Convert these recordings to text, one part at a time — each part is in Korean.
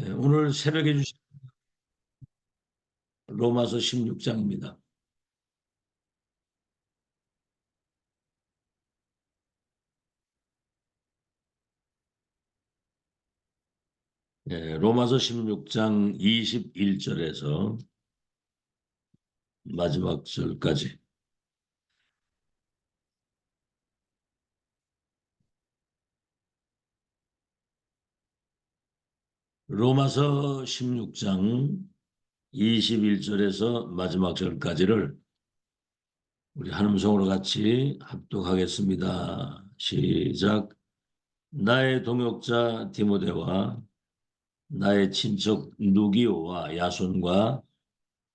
오늘 새벽에 주신 로마서 16장입니다. 로마서 16장 21절에서 마지막 절까지. 로마서 16장 21절에서 마지막 절까지를 우리 한 음성으로 같이 합독하겠습니다. 시작. 나의 동역자 디모데와 나의 친척 누기오와 야손과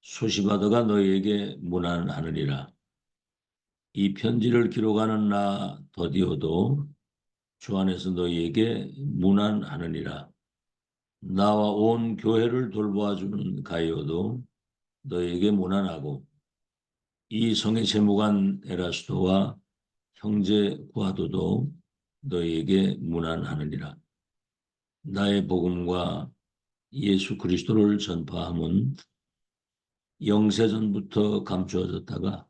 소시바더가 너희에게 문안하느니라. 이 편지를 기록하는 나 더디오도 주 안에서 너희에게 문안하느니라. 나와 온 교회를 돌보아주는 가이오도 너희에게 문안하고 이 성의 재무관 에라스도와 형제 구아도도 너희에게 문안하느니라. 나의 복음과 예수 그리스도를 전파함은 영세전부터 감추어졌다가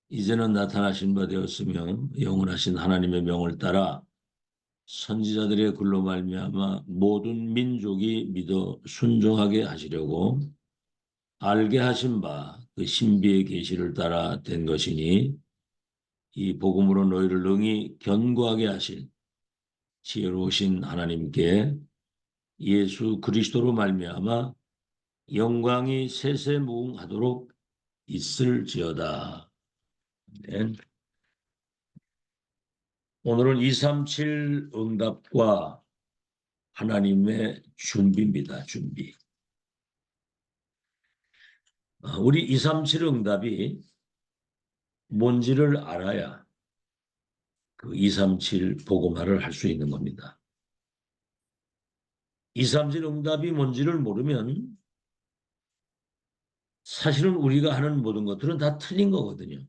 이제는 나타나신 바 되었으며 영원하신 하나님의 명을 따라 선지자들의 글로 말미암아 모든 민족이 믿어 순종하게 하시려고 알게 하신 바 그 신비의 계시를 따라 된 것이니 이 복음으로 너희를 능히 견고하게 하실 지혜로우신 하나님께 예수 그리스도로 말미암아 영광이 세세무궁하도록 있을지어다. 네. 오늘은 237 응답과 하나님의 준비입니다. 준비. 우리 237 응답이 뭔지를 알아야 그 237 복음화를 할 수 있는 겁니다. 237 응답이 뭔지를 모르면 사실은 우리가 하는 모든 것들은 다 틀린 거거든요.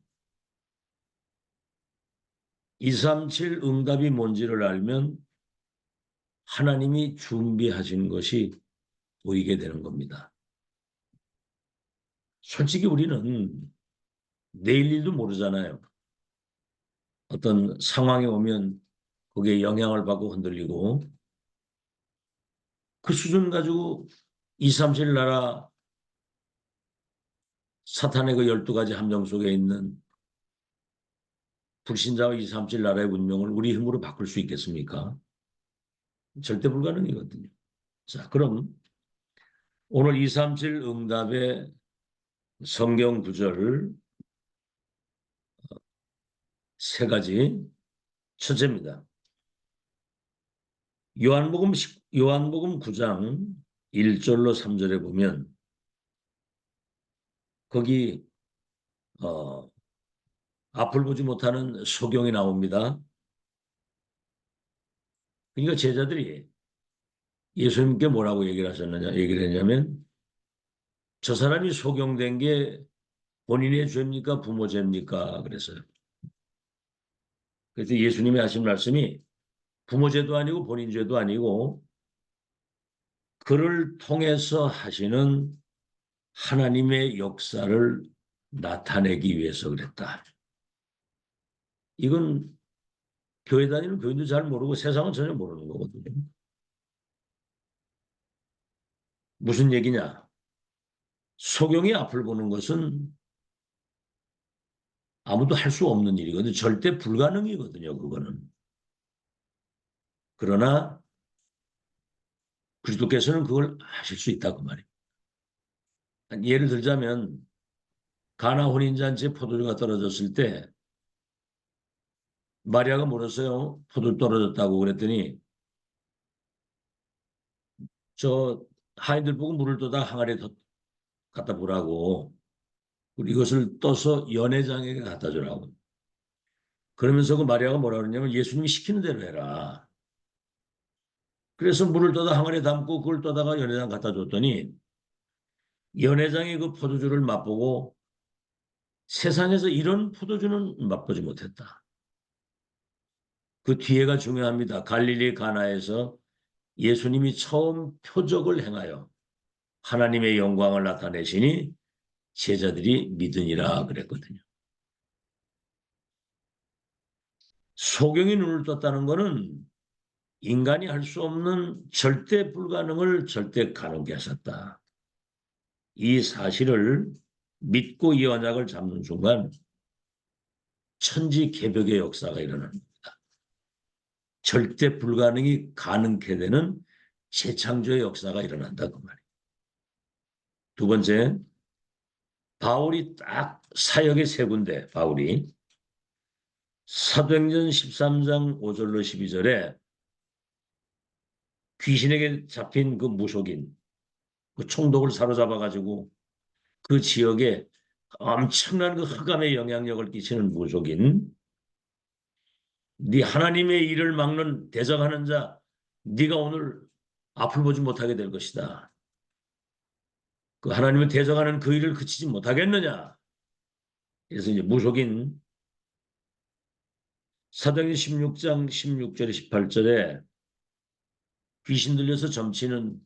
237 응답이 뭔지를 알면 하나님이 준비하신 것이 보이게 되는 겁니다. 솔직히 우리는 내일 일도 모르잖아요. 어떤 상황이 오면 거기에 영향을 받고 흔들리고 그 수준 가지고 237 나라 사탄의 그 12가지 함정 속에 있는 불신자와 237 나라의 운명을 우리 힘으로 바꿀 수 있겠습니까? 절대 불가능이거든요. 자, 그럼 오늘 237 응답의 성경 구절을 세 가지. 첫째입니다. 요한복음 9장 1절로 3절에 보면 거기 앞을 보지 못하는 소경이 나옵니다. 그러니까 제자들이 예수님께 뭐라고 얘기를 했냐면 저 사람이 소경된 게 본인의 죄입니까? 부모 죄입니까? 그랬어요. 그래서 예수님이 하신 말씀이 부모 죄도 아니고 본인 죄도 아니고 그를 통해서 하시는 하나님의 역사를 나타내기 위해서 그랬다. 이건 교회 다니는 교인도 잘 모르고 세상은 전혀 모르는 거거든요. 무슨 얘기냐? 소경이 앞을 보는 것은 아무도 할 수 없는 일이거든요. 절대 불가능이거든요. 그거는. 그러나 그리스도께서는 그걸 하실 수 있다 그 말이에요. 예를 들자면 가나 혼인잔치에 포도주가 떨어졌을 때 마리아가 물었어요. 포도 떨어졌다고 그랬더니 저 하인들 보고 물을 떠다 항아리에 갖다 보라고 이것을 떠서 연회장에게 갖다 주라고. 그러면서 그 마리아가 뭐라 그러냐면 예수님이 시키는 대로 해라. 그래서 물을 떠다 항아리에 담고 그걸 떠다가 연회장 갖다 줬더니 연회장이 그 포도주를 맛보고 세상에서 이런 포도주는 맛보지 못했다. 그 뒤에가 중요합니다. 갈릴리 가나에서 예수님이 처음 표적을 행하여 하나님의 영광을 나타내시니 제자들이 믿으니라 그랬거든요. 소경이 눈을 떴다는 것은 인간이 할 수 없는 절대 불가능을 절대 가능케 하셨다. 이 사실을 믿고 이 언약을 잡는 순간 천지개벽의 역사가 일어납니다. 절대 불가능이 가능케 되는 재창조의 역사가 일어난다 그 말이에요. 두 번째, 바울이 딱 사역의 세 군데, 바울이 사도행전 13장 5절로 12절에 귀신에게 잡힌 그 무속인, 그 총독을 사로잡아가지고 그 지역에 엄청난 그 흑암의 영향력을 끼치는 무속인, 네 하나님의 일을 막는 대적하는 자, 네가 오늘 앞을 보지 못하게 될 것이다. 그 하나님을 대적하는 그 일을 그치지 못하겠느냐. 그래서 이제 무속인 사도행전 16장 16절에 18절에 귀신 들려서 점치는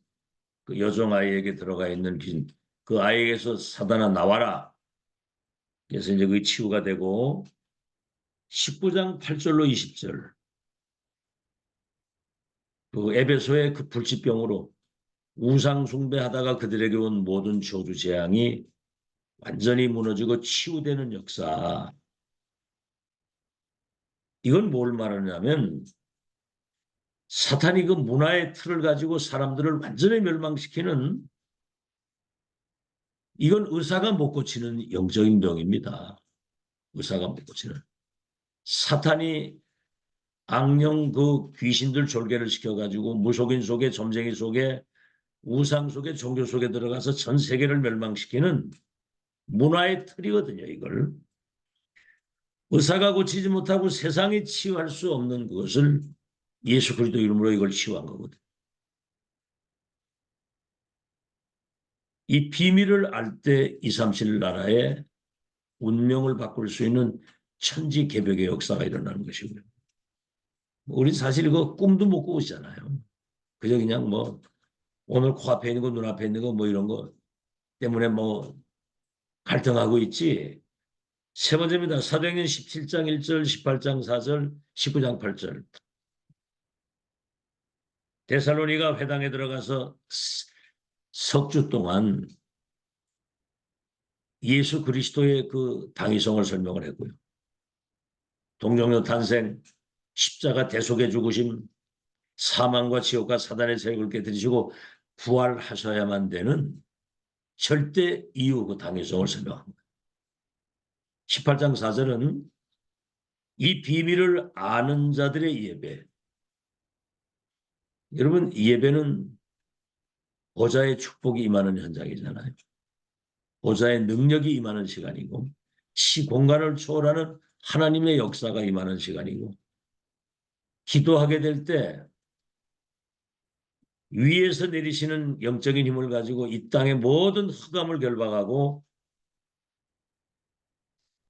그 여종 아이에게 들어가 있는 귀신, 그 아이에게서 사단아 나와라. 그래서 이제 그게 치유가 되고 19장 8절로 20절 그 에베소의 그 불치병으로 우상 숭배하다가 그들에게 온 모든 저주 재앙이 완전히 무너지고 치유되는 역사. 이건 뭘 말하냐면 사탄이 그 문화의 틀을 가지고 사람들을 완전히 멸망시키는 이건 의사가 못 고치는 영적인 병입니다. 의사가 못 고치는. 사탄이 악령 그 귀신들 졸개를 시켜가지고 무속인 속에 점쟁이 속에 우상 속에 종교 속에 들어가서 전 세계를 멸망시키는 문화의 틀이거든요. 이걸. 의사가 고치지 못하고 세상이 치유할 수 없는 것을 예수 그리스도 이름으로 이걸 치유한 거거든요. 이 비밀을 알 때 237 나라의 운명을 바꿀 수 있는 천지개벽의 역사가 일어나는 것이고요. 우리 사실 그 꿈도 못 꾸시잖아요. 그저 그냥 뭐 오늘 코앞에 있는 거 눈앞에 있는 거 뭐 이런 거 때문에 뭐 갈등하고 있지. 세 번째입니다. 사도행전 17장 1절, 18장 4절, 19장 8절. 데살로니가 회당에 들어가서 석주 동안 예수 그리스도의 그 당위성을 설명을 했고요. 동정녀 탄생, 십자가 대속의 죽으심, 사망과 지옥과 사단의 세력을 깨뜨리시고 부활하셔야만 되는 절대 이유 그 당위성을 설명합니다. 18장 4절은 이 비밀을 아는 자들의 예배. 여러분 예배는 보좌의 축복이 임하는 현장이잖아요. 보좌의 능력이 임하는 시간이고 시공간을 초월하는 하나님의 역사가 임하는 시간이고 기도하게 될 때 위에서 내리시는 영적인 힘을 가지고 이 땅의 모든 흑암을 결박하고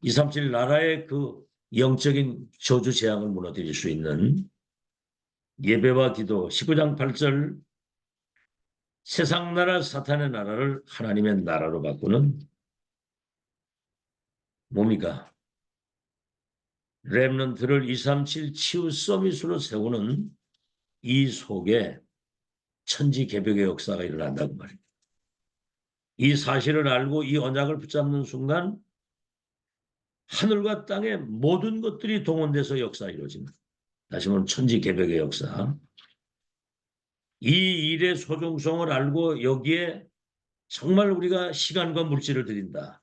237 나라의 그 영적인 저주 재앙을 무너뜨릴 수 있는 예배와 기도 19장 8절 세상 나라 사탄의 나라를 하나님의 나라로 바꾸는 뭡니까? 렘넌트를 237 치유 서밋으로 세우는 이 속에 천지개벽의 역사가 일어난다고 말입니다. 이 사실을 알고 이 언약을 붙잡는 순간 하늘과 땅의 모든 것들이 동원돼서 역사가 이루어집니다. 다시 말하면 천지개벽의 역사. 이 일의 소중성을 알고 여기에 정말 우리가 시간과 물질을 드린다.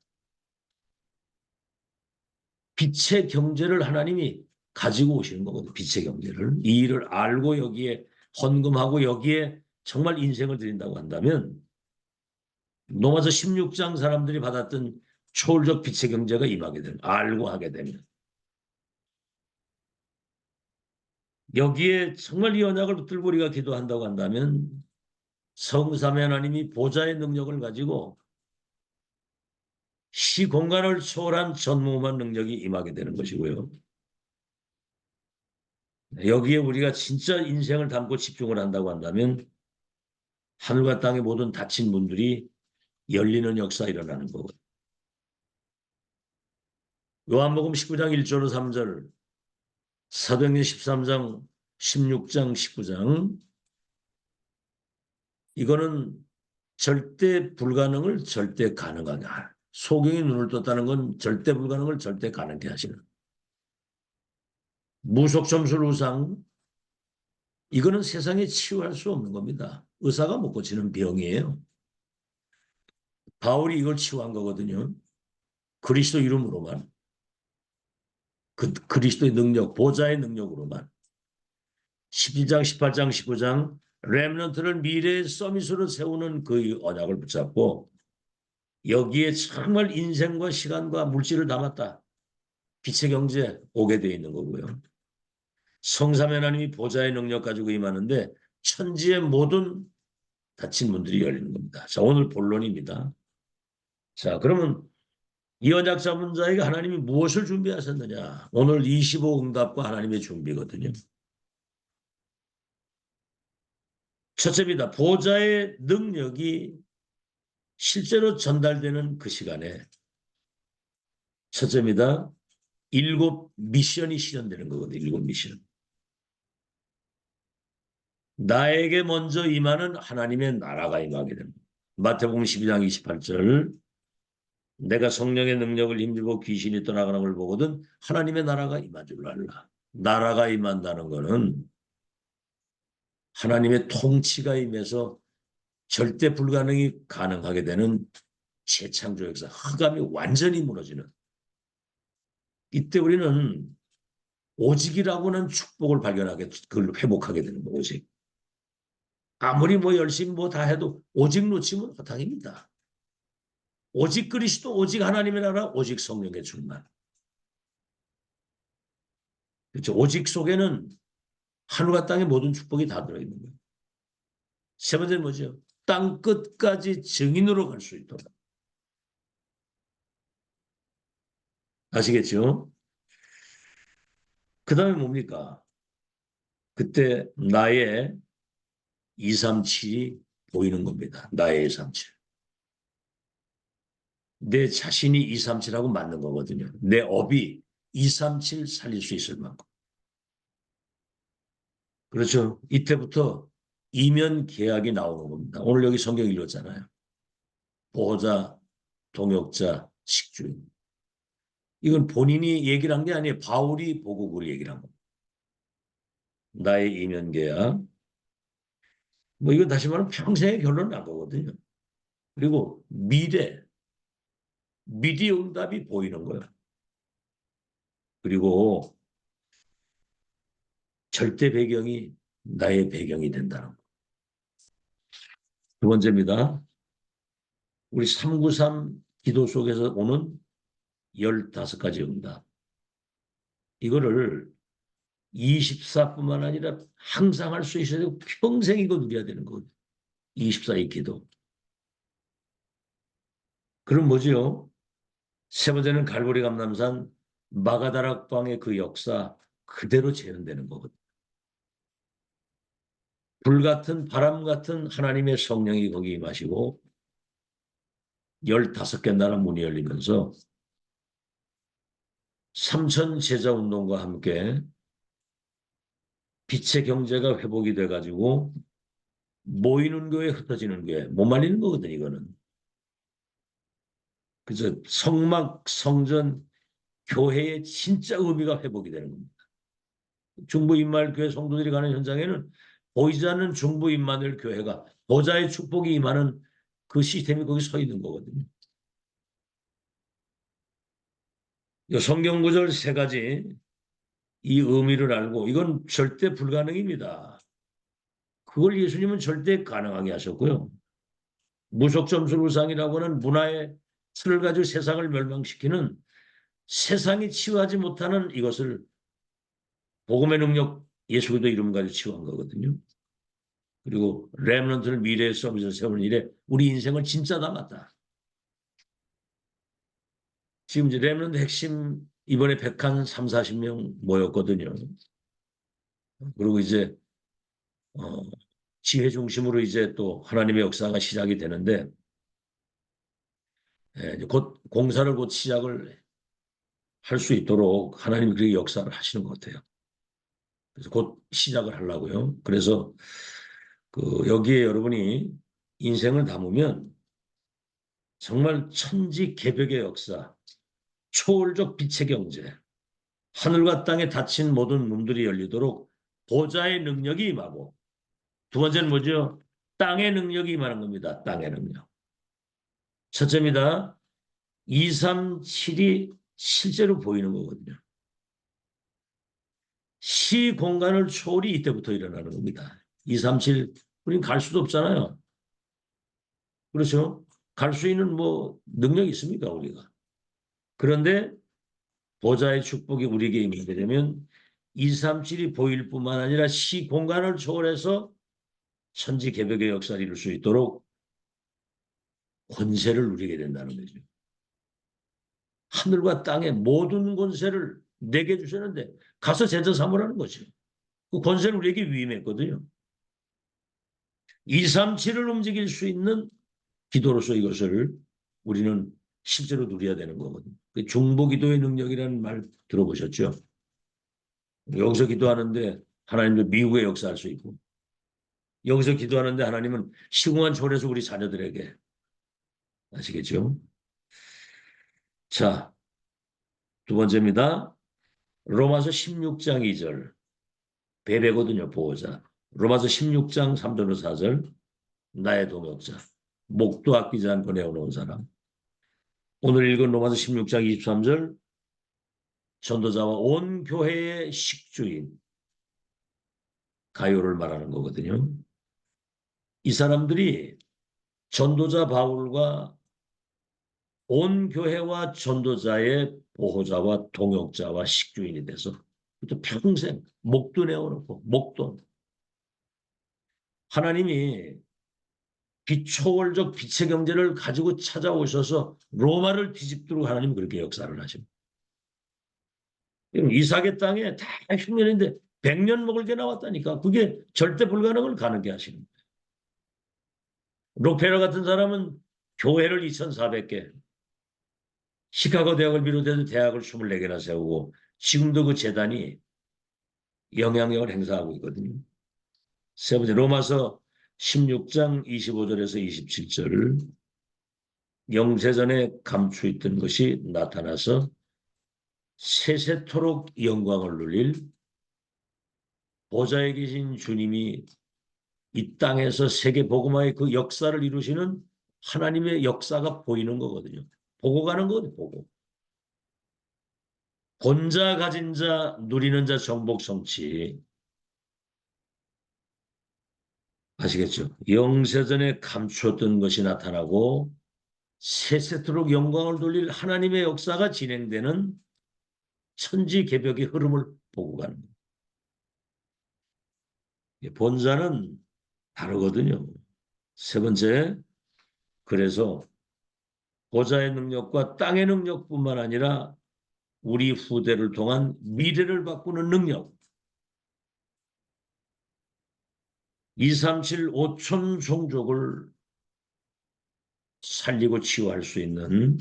빛의 경제를 하나님이 가지고 오시는 거거든요. 빛의 경제를. 이 일을 알고 여기에 헌금하고 여기에 정말 인생을 드린다고 한다면 로마서 16장 사람들이 받았던 초월적 빛의 경제가 임하게 되면 알고 하게 되면 여기에 정말 이 언약을 붙들고 우리가 기도한다고 한다면 성삼위 하나님이 보좌의 능력을 가지고 시공간을 초월한 전무후무한 능력이 임하게 되는 것이고요. 여기에 우리가 진짜 인생을 담고 집중을 한다고 한다면 하늘과 땅의 모든 다친 문들이 열리는 역사 일어나는 거고. 요한복음 19장 1절로 3절, 사도행전 13장, 16장, 19장. 이거는 절대 불가능을 절대 가능하게 하는. 소경이 눈을 떴다는 건 절대 불가능을 절대 가능하게 하시는. 무속 점술 우상, 이거는 세상에 치유할 수 없는 겁니다. 의사가 못 고치는 병이에요. 바울이 이걸 치유한 거거든요. 그리스도 이름으로만. 그리스도의 능력, 보좌의 능력으로만. 11장, 18장, 19장 렘넌트를 미래의 서밋으로 세우는 그 언약을 붙잡고 여기에 정말 인생과 시간과 물질을 담았다. 빛의 경제 오게 되어 있는 거고요. 성삼위 하나님이 보좌의 능력 가지고 임하는데 천지의 모든 닫힌 문들이 열리는 겁니다. 자, 오늘 본론입니다. 자, 그러면 이 언약 잡은 자에게 하나님이 무엇을 준비하셨느냐? 오늘 25 응답과 하나님의 준비거든요. 첫째입니다. 보좌의 능력이 실제로 전달되는 그 시간에 첫째입니다. 7 미션이 실현되는 거거든요. 7 미션. 나에게 먼저 임하는 하나님의 나라가 임하게 됩니다. 마태복음 12장 28절 내가 성령의 능력을 힘입어 귀신이 떠나가는 걸 보거든 하나님의 나라가 임한 줄 알라. 나라가 임한다는 것은 하나님의 통치가 임해서 절대 불가능이 가능하게 되는 재창조 역사, 흑암이 완전히 무너지는 이때 우리는 오직이라고는 축복을 발견하게 그걸 회복하게 되는 거예요. 오직. 아무리 뭐 열심히 뭐 다 해도 오직 놓치면 허탕입니다. 오직 그리스도, 오직 하나님의 나라, 오직 성령의 충만. 그렇죠. 오직 속에는 하늘과 땅의 모든 축복이 다 들어있는 거예요. 세 번째는 뭐죠? 땅 끝까지 증인으로 갈 수 있도록. 아시겠죠? 그 다음에 뭡니까? 그때 나의 237이 보이는 겁니다. 나의 237. 내 자신이 237하고 맞는 거거든요. 내 업이 237 살릴 수 있을 만큼. 그렇죠. 이때부터 이면 계약이 나오는 겁니다. 오늘 여기 성경 읽었잖아요. 보호자, 동역자, 식주인. 이건 본인이 얘기를 한 게 아니에요. 바울이 보고 그 얘기를 한 겁니다. 나의 이면 계약. 뭐 이건 다시 말하면 평생의 결론은 난 거거든요. 그리고 미래의 응답이 보이는 거예요. 그리고 절대 배경이 나의 배경이 된다는 거. 두 번째입니다. 우리 393 기도 속에서 오는 15가지 응답. 이거를 24뿐만 아니라 항상 할 수 있어야 되고 평생 이거 누려야 되는 거거든요. 24의 기도. 그럼 뭐지요? 세 번째는 갈보리 감람산 마가다락방의 그 역사 그대로 재현되는 거거든요. 불같은 바람 같은 하나님의 성령이 거기 임하시고 15개 나라 문이 열리면서 삼천 제자 운동과 함께 빛의 경제가 회복이 돼가지고 모이는 교회 흩어지는 교회 못 말리는 거거든 이거는. 그래서 성막 성전 교회의 진짜 의미가 회복이 되는 겁니다. 중부 임마누엘 성도들이 가는 현장에는 보이지 않는 중부 임마누엘 교회가 보좌의 축복이 임하는 그 시스템이 거기 서 있는 거거든요. 성경 구절 3가지 이 의미를 알고 이건 절대 불가능입니다. 그걸 예수님은 절대 가능하게 하셨고요. 무속점술우상이라고 하는 문화의 틀을 가지고 세상을 멸망시키는 세상이 치유하지 못하는 이것을 복음의 능력 예수 그리스도 이름 가지고 치유한 거거든요. 그리고 렘넌트를 미래의 서밋을 세우는 일에 우리 인생을 진짜 담았다. 지금 이제 렘넌트 핵심 이번에 100한 3, 40명 모였거든요. 그리고 이제 어, 지혜 중심으로 이제 또 하나님의 역사가 시작이 되는데 이제 곧 공사를 시작을 할 수 있도록 하나님이 그렇게 역사를 하시는 것 같아요. 그래서 곧 시작을 하려고요. 그래서 그 여기에 여러분이 인생을 담으면 정말 천지개벽의 역사, 초월적 빛의 경제, 하늘과 땅에 닫힌 모든 문들이 열리도록 보좌의 능력이 임하고 두 번째는 뭐죠? 땅의 능력이 임하는 겁니다. 땅의 능력. 첫째입니다. 2, 3, 7이 실제로 보이는 거거든요. 시 공간을 초월이 이때부터 일어나는 겁니다. 2, 3, 7 우린 갈 수도 없잖아요. 그렇죠? 갈 수 있는 뭐 능력이 있습니까 우리가? 그런데 보좌의 축복이 우리에게 임하게 되면 2, 3, 7이 보일 뿐만 아니라 시 공간을 초월해서 천지개벽의 역사를 이룰 수 있도록 권세를 누리게 된다는 거죠. 하늘과 땅의 모든 권세를 내게 주셨는데 가서 제자 삼으라는 거죠. 그 권세를 우리에게 위임했거든요. 2, 3, 7을 움직일 수 있는 기도로서 이것을 우리는 실제로 누려야 되는 거거든요. 그 중보기도의 능력이라는 말 들어보셨죠? 여기서 기도하는데 하나님도 미국에 역사할 수 있고 여기서 기도하는데 하나님은 시공한 초월해서 우리 자녀들에게 아시겠죠? 자, 두 번째입니다. 로마서 16장 2절 배배거든요. 보호자. 로마서 16장 3절로 4절 나의 동역자 목도 아끼지 않고 내어놓은 사람. 오늘 읽은 로마서 16장 23절 전도자와 온 교회의 식주인 가요를 말하는 거거든요. 이 사람들이 전도자 바울과 온 교회와 전도자의 보호자와 동역자와 식주인이 돼서 또 평생 목도 내어놓고 목돈 하나님이 비초월적 빛의 경제를 가지고 찾아오셔서 로마를 뒤집도록 하나님 그렇게 역사를 하십니다. 이삭의 땅에 다 흉년인데 100년 먹을 게 나왔다니까 그게 절대 불가능을 가능케 하시는 거예요. 록페러 같은 사람은 교회를 2,400개 시카고 대학을 비롯해서 대학을 24개나 세우고 지금도 그 재단이 영향력을 행사하고 있거든요. 세 번째 로마서 16장 25절에서 27절을 영세전에 감추있던 것이 나타나서 세세토록 영광을 누릴 보좌에 계신 주님이 이 땅에서 세계 복음화의 그 역사를 이루시는 하나님의 역사가 보이는 거거든요. 보고 가는 거거든요. 보고. 본자 가진 자 누리는 자 정복 성취 아시겠죠? 영세전에 감추었던 것이 나타나고 세세토록 영광을 돌릴 하나님의 역사가 진행되는 천지개벽의 흐름을 보고 가는 거예요. 본자는 다르거든요. 세 번째, 그래서 보좌의 능력과 땅의 능력뿐만 아니라 우리 후대를 통한 미래를 바꾸는 능력, 237 5천 종족을 살리고 치유할 수 있는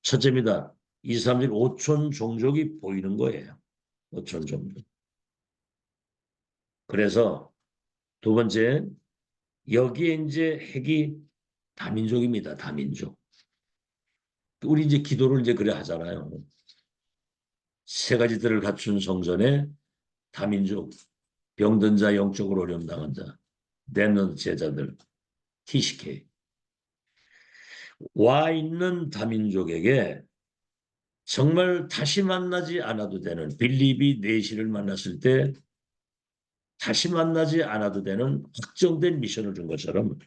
첫째입니다. 237 5천 종족이 보이는 거예요. 5천 종족. 그래서 두 번째, 여기에 이제 핵이 다민족입니다. 다민족. 우리 이제 기도를 이제 그래 하잖아요. 세 가지들을 갖춘 성전에 다민족, 병든 자, 영적으로 어려움 당한 자, 렘넌트 제자들, TCK. 와 있는 다민족에게 정말 다시 만나지 않아도 되는 빌립이 내시를 만났을 때 다시 만나지 않아도 되는 확정된 미션을 준 것처럼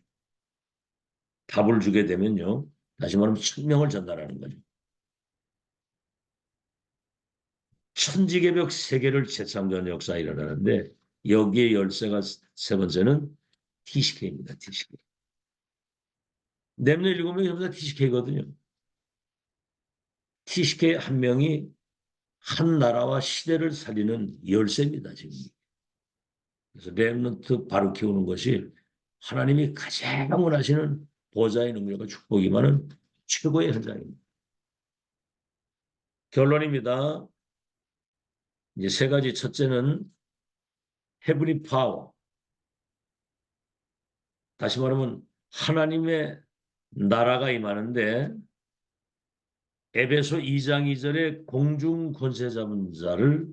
답을 주게 되면요. 다시 말하면 천명을 전달하는 거죠. 천지개벽 세계를 재창조하는 역사가 일어나는데 여기에 열쇠가 세 번째는 TCK입니다. TCK. 렘넌트 7명이 전부 다 TCK거든요. TCK 한 명이 한 나라와 시대를 살리는 열쇠입니다. 지금. 그래서 렘넌트 바로 키우는 것이 하나님이 가장 원하시는 보좌의 능력과 축복이 많은 최고의 현장입니다. 결론입니다. 이제 세 가지. 첫째는 헤브리 파워. 다시 말하면 하나님의 나라가 임하는데 에베소 2장 2절에 공중 권세 잡은 자를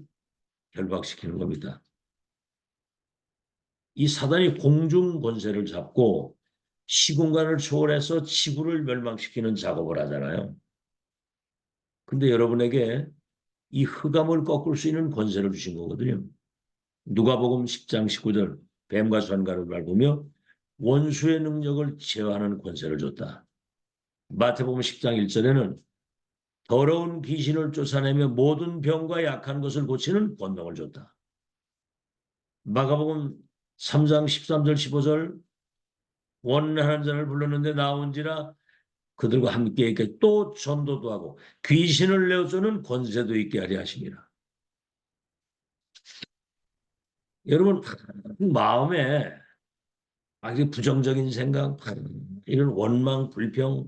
결박시키는 겁니다. 이 사단이 공중 권세를 잡고 시공간을 초월해서 지구를 멸망시키는 작업을 하잖아요. 근데 여러분에게 이 흑암을 꺾을 수 있는 권세를 주신 거거든요. 누가복음 10장 19절 뱀과 선가를 밟으며 원수의 능력을 제어하는 권세를 줬다. 마태복음 10장 1절에는 더러운 귀신을 쫓아내며 모든 병과 약한 것을 고치는 권능을 줬다. 마가복음 3장 13절 15절 원하는 자를 불렀는데 나온지라 그들과 함께 있게 또 전도도 하고 귀신을 내어주는 권세도 있게 하려 하심이라. 여러분 마음에 아주 부정적인 생각, 이런 원망, 불평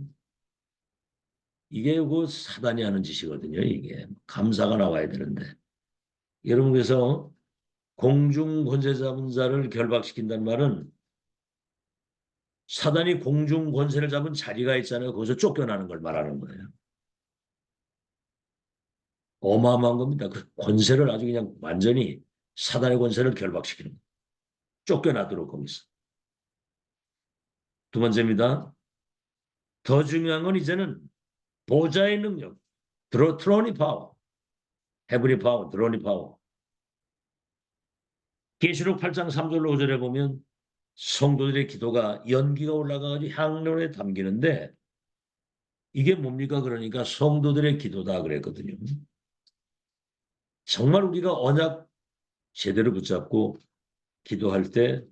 이게 그 사단이 하는 짓이거든요. 이게 감사가 나와야 되는데 여러분 그래서 공중 권세 잡은 자를 결박시킨다는 말은 사단이 공중 권세를 잡은 자리가 있잖아요. 거기서 쫓겨나는 걸 말하는 거예요. 어마어마한 겁니다. 그 권세를 아주 그냥 완전히 사단의 권세를 결박시키는 거예요. 쫓겨나도록 거기서. 두 번째입니다. 더 중요한 건 이제는 보좌의 능력, 트로니 파워, 헤브리 파워, 드로니 파워. 계시록 8장 3절로 5절에 보면 성도들의 기도가 연기가 올라가가지고 향론에 담기는데 이게 뭡니까? 그러니까 성도들의 기도다 그랬거든요. 정말 우리가 언약 제대로 붙잡고 기도할 때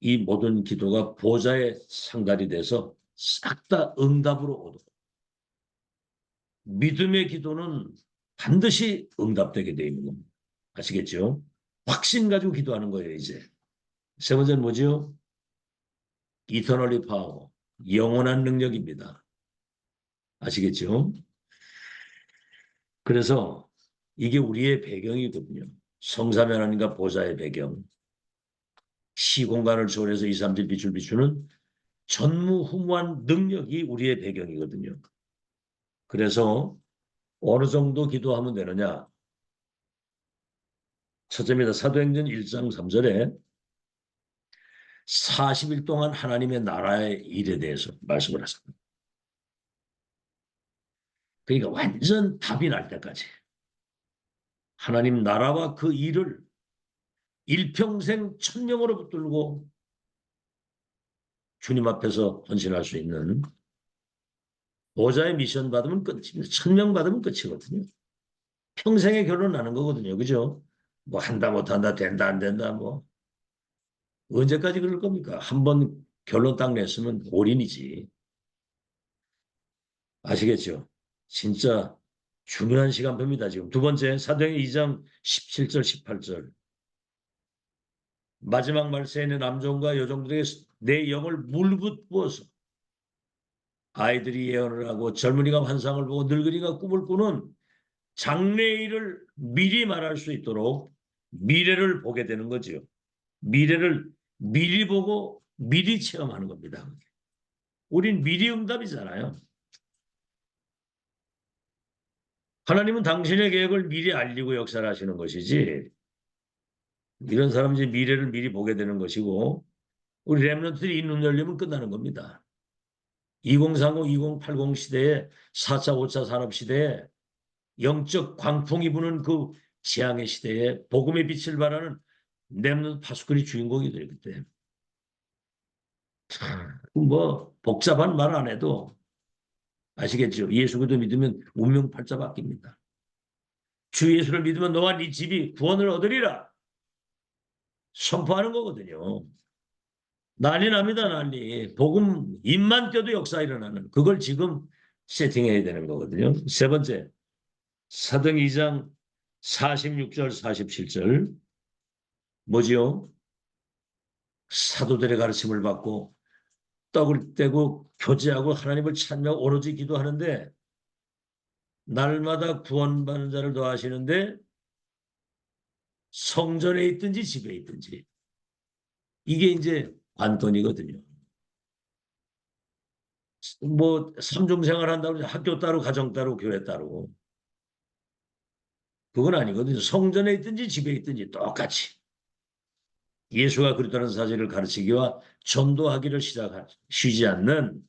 이 모든 기도가 보좌의 상달이 돼서 싹 다 응답으로 오도록. 믿음의 기도는 반드시 응답되게 돼 있는 겁니다. 아시겠죠? 확신 가지고 기도하는 거예요, 이제. 세 번째는 뭐죠? 이터널리 파워, 영원한 능력입니다. 아시겠죠? 그래서 이게 우리의 배경이거든요. 성삼위 하나님과 보좌의 배경. 시공간을 초월해서 2, 3질 빛을 비추는 전무후무한 능력이 우리의 배경이거든요. 그래서 어느 정도 기도하면 되느냐? 첫째입니다. 사도행전 1장 3절에 40일 동안 하나님의 나라의 일에 대해서 말씀을 하십니다. 그러니까 완전 답이 날 때까지 하나님 나라와 그 일을 일평생 천명으로 붙들고 주님 앞에서 헌신할 수 있는 보좌의 미션 받으면 끝입니다. 천명 받으면 끝이거든요. 평생의 결론은 하는 거거든요. 그죠? 뭐 한다 못한다 된다 안 된다 뭐 언제까지 그럴 겁니까? 한번 결론 딱 냈으면 올인이지. 아시겠죠? 진짜 중요한 시간표입니다. 지금 두 번째 사도행전 2장 17절 18절 마지막 말세에 있는 남종과 여종들에게 내 영을 물붓부어서 아이들이 예언을 하고 젊은이가 환상을 보고 늙은이가 꿈을 꾸는 장래일을 미리 말할 수 있도록 미래를 보게 되는 거죠. 미래를 미리 보고 미리 체험하는 겁니다. 우린 미리 응답이잖아요. 하나님은 당신의 계획을 미리 알리고 역사를 하시는 것이지 이런 사람은 이제 미래를 미리 보게 되는 것이고 우리 렘넌트들이 이 눈 열리면 끝나는 겁니다. 2030, 2080 시대에 4차, 5차 산업 시대에 영적 광풍이 부는 그 재앙의 시대에 복음의 빛을 발하는 렘넌트 파수꾼이 주인공이 돼요. 그때. 뭐 복잡한 말 안 해도 아시겠죠? 예수 그리스도 믿으면 운명 팔자 바뀝니다. 주 예수를 믿으면 너와 네 집이 구원을 얻으리라. 선포하는 거거든요. 난리 납니다. 난리. 복음 입만 껴도 역사 일어나는 그걸 지금 세팅해야 되는 거거든요. 세 번째 사도행 2장 46절 47절 뭐지요? 사도들의 가르침을 받고 떡을 떼고 교제하고 하나님을 찬양하고 오로지 기도하는데 날마다 구원받는 자를 더하시는데 성전에 있든지 집에 있든지 이게 이제 관건이거든요. 뭐 삼중생활 한다고 학교 따로 가정 따로 교회 따로 그건 아니거든요. 성전에 있든지 집에 있든지 똑같이 예수가 그리스도라는 사실을 가르치기와 전도하기를 쉬지 않는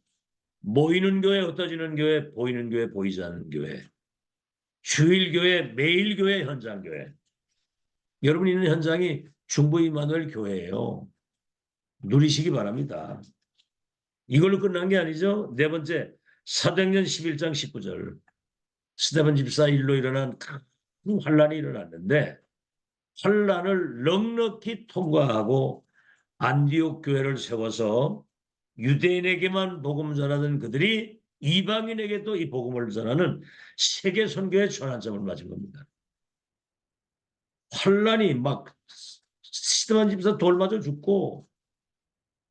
모이는 교회, 흩어지는 교회, 보이는 교회, 보이지 않는 교회, 주일 교회, 매일 교회, 현장 교회. 여러분 있는 현장이 중부 이마누엘 교회예요. 누리시기 바랍니다. 이걸로 끝난 게 아니죠. 네 번째, 사도행전 11장 19절. 스데반 집사 일로 일어난 큰 환란이 일어났는데 환란을 넉넉히 통과하고 안디옥 교회를 세워서 유대인에게만 복음 전하던 그들이 이방인에게도 이 복음을 전하는 세계 선교의 전환점을 맞은 겁니다. 환란이 막 스데반 집사 돌 맞아 죽고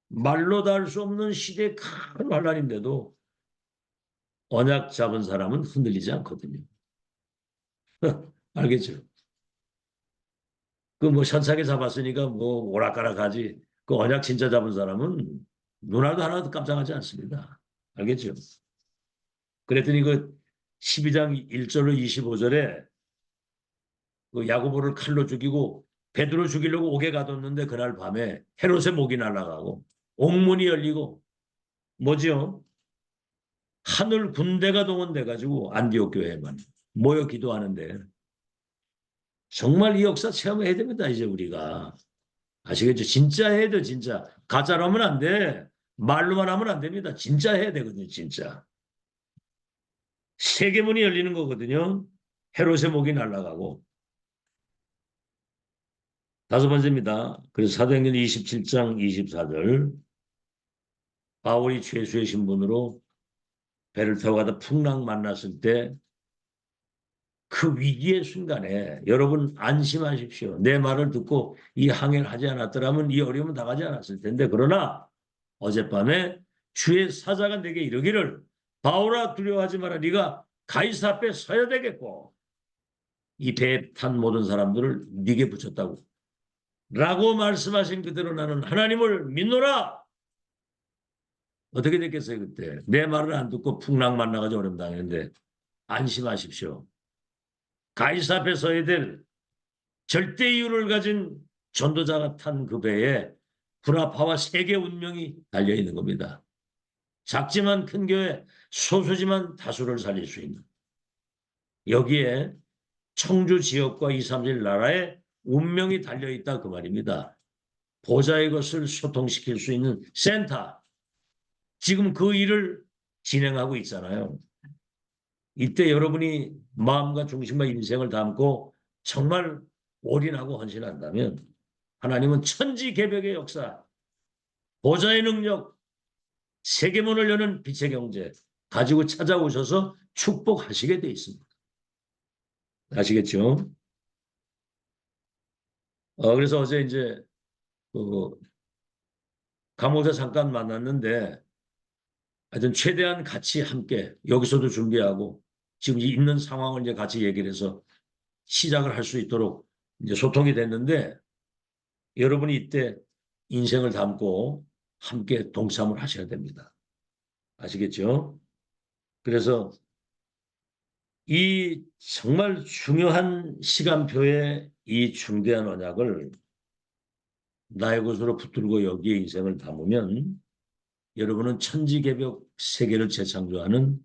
말로 다 할 수 없는 시대의 큰 환란인데도 언약 잡은 사람은 흔들리지 않거든요. 알겠죠? 그 뭐 현상에 잡았으니까 뭐 오락가락하지. 그 언약 진짜 잡은 사람은 눈알도 하나도 깜짝하지 않습니다. 알겠죠? 그랬더니 그 12장 1절로 25절에 그 야고보를 칼로 죽이고 베드로 죽이려고 옥에 가뒀는데 그날 밤에 헤롯의 목이 날아가고 옥문이 열리고 뭐지요? 하늘 군대가 동원돼 가지고 안디옥 교회만 모여 기도하는데 정말 이 역사 체험해야 됩니다. 이제 우리가 아시겠죠? 진짜 해야 돼. 진짜 가짜로 하면 안 돼. 말로만 하면 안 됩니다. 진짜 해야 되거든요. 진짜 세계문이 열리는 거거든요. 헤롯의 목이 날아가고 다섯 번째입니다. 그래서 사도행전 27장 24절 바울이 죄수의 신분으로 배를 타고 가다 풍랑 만났을 때 그 위기의 순간에 여러분 안심하십시오. 내 말을 듣고 이 항해를 하지 않았더라면 이 어려움은 당하지 않았을 텐데 그러나 어젯밤에 주의 사자가 내게 이르기를 바울아 두려워하지 마라. 네가 가이사 앞에 서야 되겠고 이 배에 탄 모든 사람들을 네게 붙였다고 라고 말씀하신 그대로 나는 하나님을 믿노라. 어떻게 됐겠어요 그때. 내 말을 안 듣고 풍랑 만나가지고 어려움 당했는데 안심하십시오. 가이사 앞에 서야 될 절대 이유를 가진 전도자가 탄 그 배에 구라파와 세계 운명이 달려있는 겁니다. 작지만 큰 교회, 소수지만 다수를 살릴 수 있는. 여기에 청주 지역과 2, 3일 나라의 운명이 달려있다 그 말입니다. 보좌의 것을 소통시킬 수 있는 센터. 지금 그 일을 진행하고 있잖아요. 이때 여러분이 마음과 중심과 인생을 담고 정말 올인하고 헌신한다면 하나님은 천지개벽의 역사, 보좌의 능력, 세계문을 여는 빛의 경제 가지고 찾아오셔서 축복하시게 돼 있습니다. 아시겠죠? 그래서 어제 이제 그 감옥에서 잠깐 만났는데 하여튼 최대한 같이 함께 여기서도 준비하고 지금 있는 상황을 이제 같이 얘기를 해서 시작을 할 수 있도록 이제 소통이 됐는데 여러분이 이때 인생을 담고 함께 동참을 하셔야 됩니다. 아시겠죠? 그래서 이 정말 중요한 시간표의 이 중대한 언약을 나의 것으로 붙들고 여기에 인생을 담으면 여러분은 천지개벽 세계를 재창조하는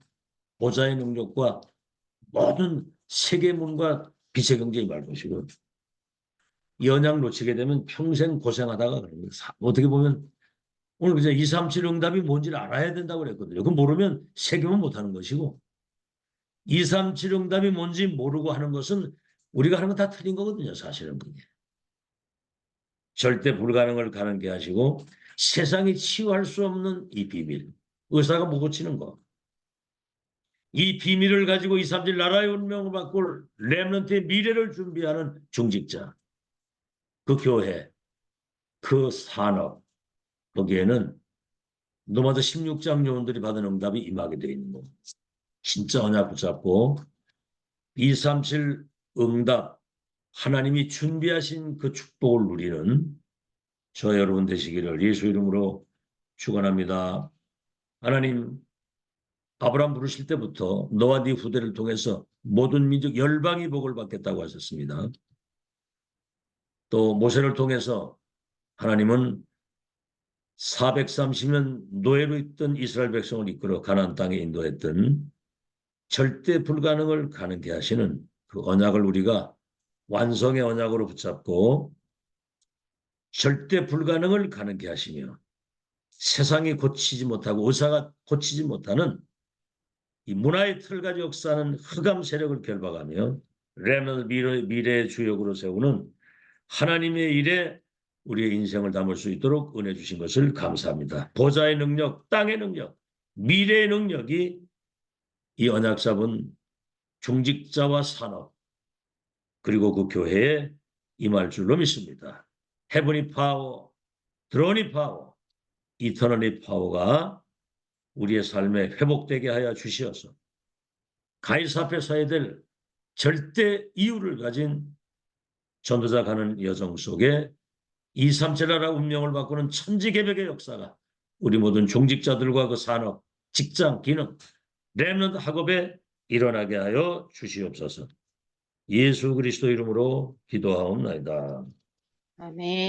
보좌의 능력과 모든 세계문과 빛의 경제에 임할 것이고 이 언약 놓치게 되면 평생 고생하다가 그런 거예요. 어떻게 보면 오늘 그저 237 응답이 뭔지를 알아야 된다고 그랬거든요. 그거 모르면 세계문 못하는 것이고 237 응답이 뭔지 모르고 하는 것은 우리가 하는 건 다 틀린 거거든요. 사실은 그게. 절대 불가능을 가능케 하시고 세상이 치유할 수 없는 이 비밀. 의사가 못 고치는 거. 이 비밀을 가지고 237 나라의 운명을 바꿀 렘넌트의 미래를 준비하는 중직자. 그 교회, 그 산업, 거기에는 노마다 16장 요원들이 받은 응답이 임하게 되어 있는 겁니다. 진짜 언약 붙잡고 237 응답, 하나님이 준비하신 그 축복을 누리는 저 여러분 되시기를 예수 이름으로 축원합니다. 하나님, 아브라함 부르실 때부터 너와 네 후대를 통해서 모든 민족 열방이 복을 받겠다고 하셨습니다. 또 모세를 통해서 하나님은 430년 노예로 있던 이스라엘 백성을 이끌어 가나안 땅에 인도했던 절대 불가능을 가능케 하시는 그 언약을 우리가 완성의 언약으로 붙잡고 절대 불가능을 가능케 하시며 세상이 고치지 못하고 의사가 고치지 못하는 이 문화의 틀 가지고 역사하는 흑암 세력을 결박하며 렘넌트 미래의 주역으로 세우는 하나님의 일에 우리의 인생을 담을 수 있도록 은혜 주신 것을 감사합니다. 보좌의 능력, 땅의 능력, 미래의 능력이 이 언약 잡은 중직자와 산업 그리고 그 교회에 임할 줄로 믿습니다. 헤븐리 파워, 드로니 파워, 이터널리 파워가 우리의 삶에 회복되게 하여 주시어서 가이사 앞에 서야 될 절대 이유를 가진 전도자 가는 여정 속에 237나라 운명을 바꾸는 천지개벽의 역사가 우리 모든 종직자들과 그 산업, 직장, 기능, 렘넌트 학업에 일어나게 하여 주시옵소서. 예수 그리스도 이름으로 기도하옵나이다. 아멘.